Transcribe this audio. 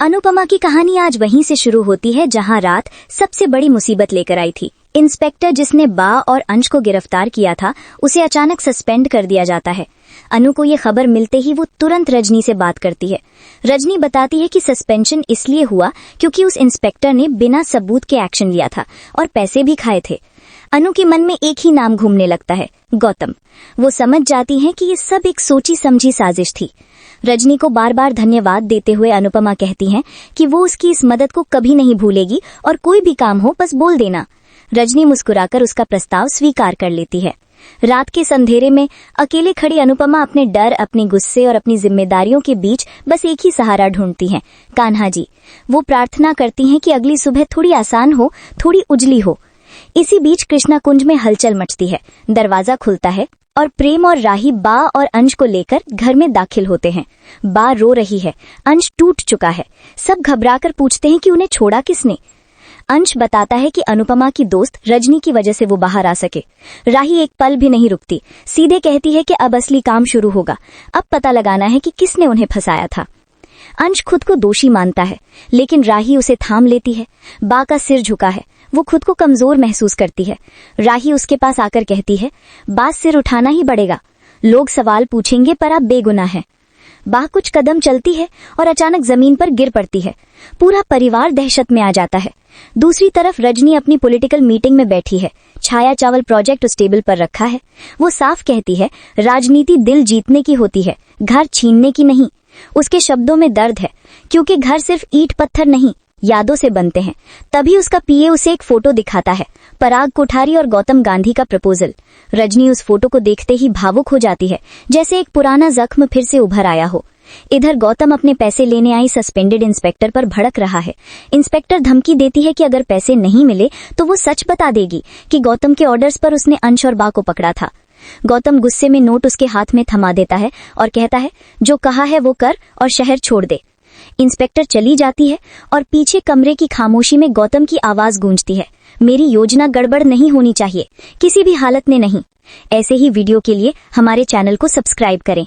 अनुपमा की कहानी आज वहीं से शुरू होती है जहां रात सबसे बड़ी मुसीबत लेकर आई थी। इंस्पेक्टर जिसने बा और अंश को गिरफ्तार किया था, उसे अचानक सस्पेंड कर दिया जाता है। अनु को ये खबर मिलते ही वो तुरंत रजनी से बात करती है। रजनी बताती है कि सस्पेंशन इसलिए हुआ क्योंकि उस इंस्पेक्टर ने बिना सबूत के एक्शन लिया था और पैसे भी खाए थे। अनु के मन में एक ही नाम घूमने लगता है, गौतम। वो समझ जाती है कि ये सब एक सोची समझी साजिश थी। रजनी को बार बार धन्यवाद देते हुए अनुपमा कहती हैं कि वो उसकी इस मदद को कभी नहीं भूलेगी और कोई भी काम हो बस बोल देना। रजनी मुस्कुराकर उसका प्रस्ताव स्वीकार कर लेती है। रात के संधेरे में अकेले खड़ी अनुपमा अपने डर, अपने गुस्से और अपनी जिम्मेदारियों के बीच बस एक ही सहारा ढूंढती हैं, कान्हा जी। वो प्रार्थना करती हैं कि अगली सुबह थोड़ी आसान हो, थोड़ी उजली हो। इसी बीच कृष्णा कुंज में हलचल मचती है। दरवाजा खुलता है और प्रेम और राही बा और अंश को लेकर घर में दाखिल होते हैं। बा रो रही है, अंश टूट चुका है। सब घबराकर पूछते हैं कि उन्हें छोड़ा किसने। अंश बताता है कि अनुपमा की दोस्त रजनी की वजह से वो बाहर आ सके। राही एक पल भी नहीं रुकती, सीधे कहती है कि अब असली काम शुरू होगा। अब पता लगाना है कि किसने उन्हें फंसाया था। अंश खुद को दोषी मानता है, लेकिन राही उसे थाम लेती है। बा का सिर झुका है, वो खुद को कमजोर महसूस करती है। राही उसके पास आकर कहती है, बा सिर उठाना ही पड़ेगा, लोग सवाल पूछेंगे पर आप बेगुनाह हैं। बा कुछ कदम चलती है और अचानक जमीन पर गिर पड़ती है। पूरा परिवार दहशत में आ जाता है। दूसरी तरफ रजनी अपनी पॉलिटिकल मीटिंग में बैठी है। छाया चावल प्रोजेक्ट उस टेबल पर रखा है। वो साफ कहती है, राजनीति दिल जीतने की होती है, घर छीनने की नहीं। उसके शब्दों में दर्द है, क्योंकि घर सिर्फ ईंट पत्थर नहीं, यादों से बनते हैं। तभी उसका पीए उसे एक फोटो दिखाता है, पराग कोठारी और गौतम गांधी का प्रपोजल। रजनी उस फोटो को देखते ही भावुक हो जाती है, जैसे एक पुराना जख्म फिर से उभर आया हो। इधर गौतम अपने पैसे लेने आई सस्पेंडेड इंस्पेक्टर पर भड़क रहा है। इंस्पेक्टर धमकी देती है कि अगर पैसे नहीं मिले तो वो सच बता देगी कि गौतम के ऑर्डर्स पर उसने अंश और बा को पकड़ा था। गौतम गुस्से में नोट उसके हाथ में थमा देता है और कहता है, जो कहा है वो कर और शहर छोड़ दे। इंस्पेक्टर चली जाती है और पीछे कमरे की खामोशी में गौतम की आवाज गूंजती है, मेरी योजना गड़बड़ नहीं होनी चाहिए, किसी भी हालत में नहीं। ऐसे ही वीडियो के लिए हमारे चैनल को सब्सक्राइब करें।